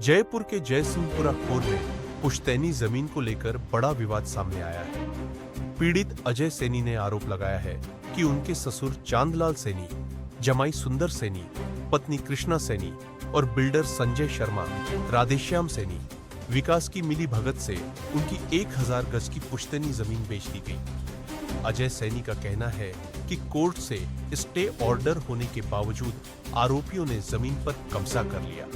जयपुर के जयसिंहपुरा खोर में पुश्तैनी जमीन को लेकर बड़ा विवाद सामने आया है। पीड़ित अजय सैनी ने आरोप लगाया है कि उनके ससुर चांदलाल सैनी, जमाई सुंदर सैनी, पत्नी कृष्णा सैनी और बिल्डर संजय शर्मा, राधेश्याम सैनी विकास की मिली भगत से उनकी 1000 गज की पुश्तैनी जमीन बेच दी गई। अजय सैनी का कहना है कि कोर्ट से स्टे ऑर्डर होने के बावजूद आरोपियों ने जमीन पर कब्जा कर लिया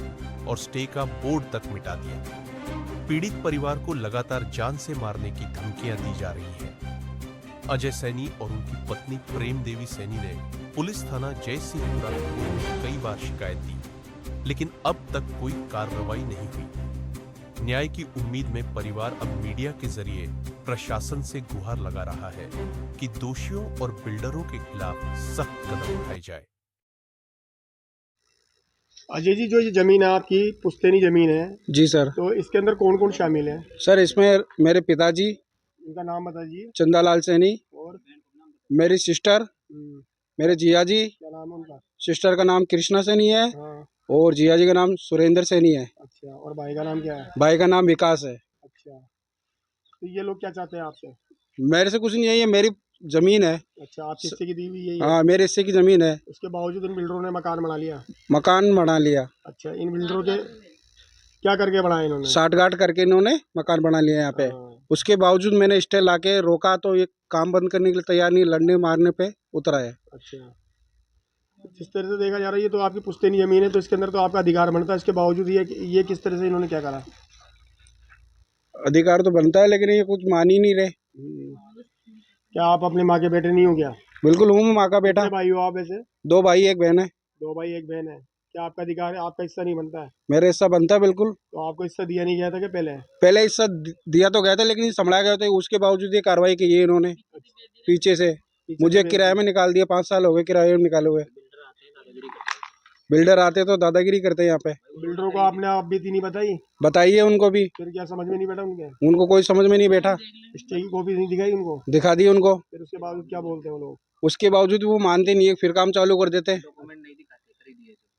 और स्टे का बोर्ड तक मिटा दिया। पीड़ित परिवार को लगातार जान से मारने की धमकियां दी जा रही हैं। अजय सैनी और उनकी पत्नी प्रेम देवी सैनी ने पुलिस थाना जयसिंहपुरा में कई बार शिकायत दी, लेकिन अब तक कोई कार्रवाई नहीं हुई। न्याय की उम्मीद में परिवार अब मीडिया के जरिए प्रशासन से गुहार लगा रहा है कि दोषियों और बिल्डरों के खिलाफ सख्त कदम उठाए जाए। अजय जी, जो ये जमीन है आपकी पुश्तैनी जमीन है जी सर। तो इसके अंदर कौन कौन शामिल है? सर इसमें मेरे पिताजी, इनका नाम बताइए। चंदालाल सैनी, और मेरी सिस्टर, मेरे जिया जी। क्या नाम है उनका? सिस्टर का नाम कृष्णा सैनी है। हाँ। और जिया जी का नाम सुरेंद्र सैनी है। अच्छा, और भाई का नाम क्या है? भाई का नाम विकास है। अच्छा, तो ये लोग क्या चाहते हैं आपसे? मेरे से कुछ नहीं है, ये मेरी जमीन है। अच्छा, आपकी हिस्से की दी हुई यही है? हाँ, मेरे हिस्से की जमीन है। उसके बावजूद इन बिल्डरों ने मकान बना लिया? मकान बना लिया। अच्छा, इन बिल्डरों के क्या करके बनाया इन्होंने? साठगांठ करके इन्होंने मकान बना लिया यहाँ पे। हाँ। उसके बावजूद मैंने स्टे लाके रोका तो ये काम बंद करने के लिए तैयार नहीं, लड़ने मारने पे उतरा है। अच्छा, जिस तरह से देखा जा रहा है ये तो आपकी पुश्तैनी जमीन है, तो इसके अंदर तो आपका अधिकार बनता है। इसके बावजूद ये किस तरह से इन्होंने क्या करा? अधिकार तो बनता है, लेकिन ये कुछ मान ही नहीं रहे। क्या आप अपने माँ के बेटे नहीं हो क्या? बिल्कुल हूँ, माँ का बेटा। कितने भाई हो आप ऐसे? 2 भाई 1 बहन है। 2 भाई 1 बहन है। क्या आपका अधिकार है, आपका हिस्सा नहीं बनता है? मेरे हिस्सा बनता है बिल्कुल। तो आपको हिस्सा दिया नहीं गया था कि पहले? पहले हिस्सा दिया तो गया था, लेकिन संभला गया था। उसके बावजूद ये कार्रवाई की है इन्होंने पीछे से। मुझे किराए में निकाल दिया। 5 साल हो गए किराए में निकाले हुए। बिल्डर आते तो दादागिरी करते यहाँ पे। बिल्डरों को आपने आप बीती नहीं बताई? बताइए उनको भी। फिर क्या समझ में नहीं बैठा उनके? उनको कोई समझ में नहीं बैठा। स्टे की कॉपी नहीं दिखाई उनको? दिखा दी उनको। फिर उसके बाद क्या बोलते हैं वो लोग? उसके बावजूद वो मानते नहीं है, फिर काम चालू कर देते हैं।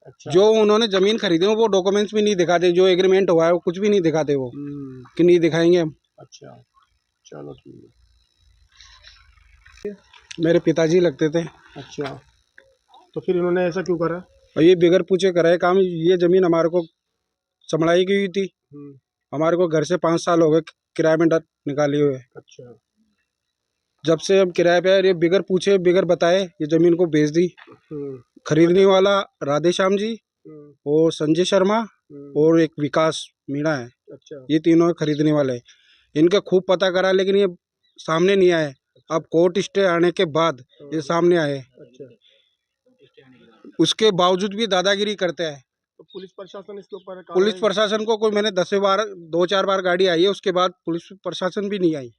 अच्छा। जो उन्होंने जमीन खरीदी है वो डॉक्यूमेंट्स भी नहीं दिखाते। जो एग्रीमेंट हुआ है वो कुछ भी नहीं दिखाते वो, कि नहीं दिखाएंगे हम। अच्छा, चलो ठीक है। मेरे पिताजी लगते थे। अच्छा, तो फिर इन्होंने ऐसा क्यों करा? और ये बगैर पूछे कराए काम। ये जमीन हमारे को संभलाई गई थी। हमारे को घर से 5 साल हो गए किराए में निकाले हुए। अच्छा। जब से हम किराए पे ये बगैर पूछे बगैर बताए ये जमीन को बेच दी। खरीदने वाला राधेश्याम जी और संजय शर्मा और एक विकास मीणा है। अच्छा। ये तीनों खरीदने वाले हैं। इनका खूब पता करा, लेकिन ये सामने नहीं आए। अब कोर्ट स्टे आने के बाद ये सामने आए। अच्छा, उसके बावजूद भी दादागिरी करते हैं। तो पुलिस प्रशासन इसके ऊपर पुलिस प्रशासन को कोई, मैंने 2-4 बार गाड़ी आई है, उसके बाद पुलिस प्रशासन भी नहीं आई।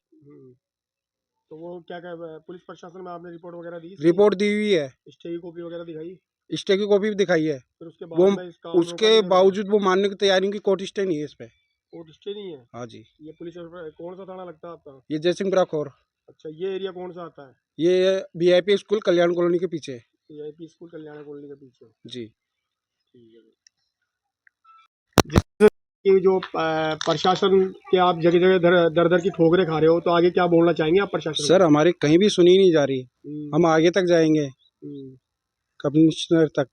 तो वो क्या पुलिस प्रशासन में आपने रिपोर्ट वगैरह दी? रिपोर्ट दी हुई है, स्टे की कॉपी वगैरह दिखाई? स्टे की कॉपी भी दिखाई है। फिर उसके वो बाद में इस काम उसके बावजूद वो मानने की तैयारी की कोर्ट स्टे नहीं है इस पे। कोर्ट स्टे नहीं है? हाँ जी। ये पुलिस कौन सा थाना लगता है आपका? ये जयसिंहपुरा खोर। अच्छा, ये एरिया कौन सा आता है? ये VIP स्कूल कल्याण कॉलोनी के पीछे। VIP स्कूल कल्याण कॉलोनी के पीछे? जी। ठीक है। कि जो प्रशासन के आप जगह जगह दर दर की ठोकरें खा रहे हो, तो आगे क्या बोलना चाहेंगे आप प्रशासन? सर हमारी कहीं भी सुनी नहीं जा रही। हम आगे तक जाएंगे, कमिश्नर तक।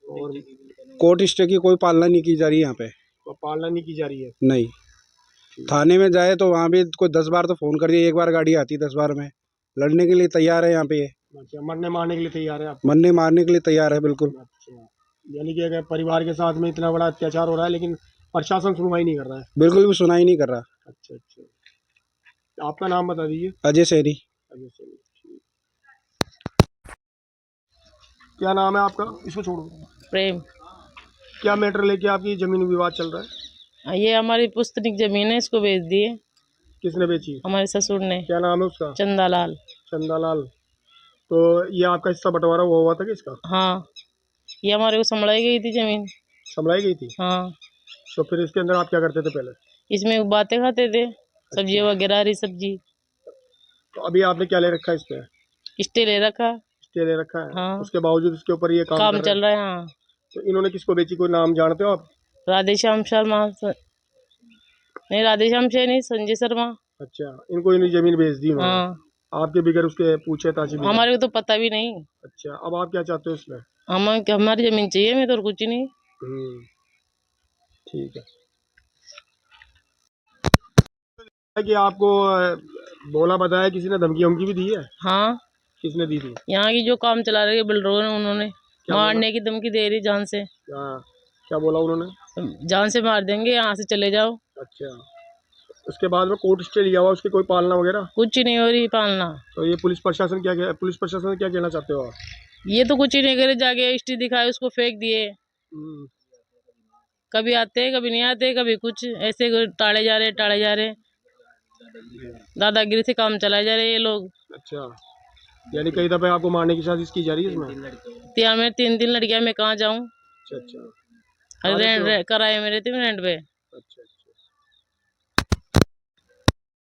और कोर्ट स्टे की कोई पालना नहीं की जा रही यहाँ पे। पालना नहीं की जा रही है? नहीं। थाने में जाए तो वहाँ भी कोई 10 बार तो फोन कर दिया, 1 बार गाड़ी आती 10 बार में। लड़ने के लिए तैयार है यहाँ पे। अच्छा, मरने मारने के लिए तैयार है आप? मरने मारने के लिए तैयार है बिल्कुल। अच्छा, यानी कि अगर परिवार के साथ में इतना बड़ा अत्याचार हो रहा है, लेकिन प्रशासन सुनवाई नहीं कर रहा है? बिल्कुल भी सुनाई नहीं कर रहा। अच्छा अच्छा, आपका नाम बता दीजिए। अजय सैनी। अजय सैनी। क्या नाम है आपका? इसको छोड़ो। प्रेम। क्या मैटर लेके आपकी जमीन विवाद चल रहा है? ये हमारी पुश्तैनी जमीन है, इसको बेच दिए। किसने बेची? हमारे ससुर ने। क्या नाम है उसका? चंदालाल। चंदालाल। तो ये आपका हिस्सा बंटवारा हुआ था किसका? हाँ, ये हमारे को संभलाई गई थी जमीन। संभलाई गई थी? हाँ। तो फिर इसके अंदर आप क्या करते थे पहले? इसमें बातें खाते थे, सब्जी वगैरह, हरी सब्जी। तो अभी आपने क्या ले रखा है इस पे? स्टे ले रखा। स्टे ले रखा है? हाँ। उसके बावजूद इसके ऊपर ये काम कर रहे चल रहा है। हाँ। तो इन्होंने किसको बेची, कोई नाम जानते हो आप? राधेश्याम शर्मा नहीं, राधेश्याम से नहीं, संजय शर्मा। अच्छा, इनको इन्हीं जमीन बेच दी उन्होंने हाँ, आपके बिगर उसके पूछे ताछी बिगर। हमारे को तो पता भी नहीं। अच्छा, अब आप क्या चाहते हो इसमें? हमारी जमीन चाहिए, मैं तो और कुछ नहीं। हम्म, ठीक है कि आपको बोला बताया किसी ने, धमकी वमकी भी दी है? हाँ, किसने दी थी? यहाँ की जो काम चला रहे बिल्डरों ने, उन्होंने क्या बोला? मारने की धमकी दे रही, जान से। हाँ, क्या बोला उन्होंने? जान से मार देंगे, यहाँ से चले जाओ। अच्छा, उसके बाद में कोर्ट स्टे लिया हुआ, उसकी कोई पालना वगैरह? कुछ नहीं हो रही पालना। तो ये पुलिस प्रशासन पुलिस प्रशासन से क्या कहना चाहते हो आप? ये तो कुछ ही नहीं करे, जाके हिस्ट्री दिखाए, उसको फेंक दिए। हम्म, कभी आते, कभी नहीं आते, कभी कुछ ऐसे टाले जा रहे। दादागिरी से काम चलाए जा रहे ये लोग। अच्छा, यानी कई दफे आपको मारने की साजिश की जा रही है इसमें? ત્યાં मैं 3 लड़कियां, मैं कहाँ जाऊँ? अच्छा अच्छा, कहाँ रहते हो? कराए में रहती हूँ, रेंट पे।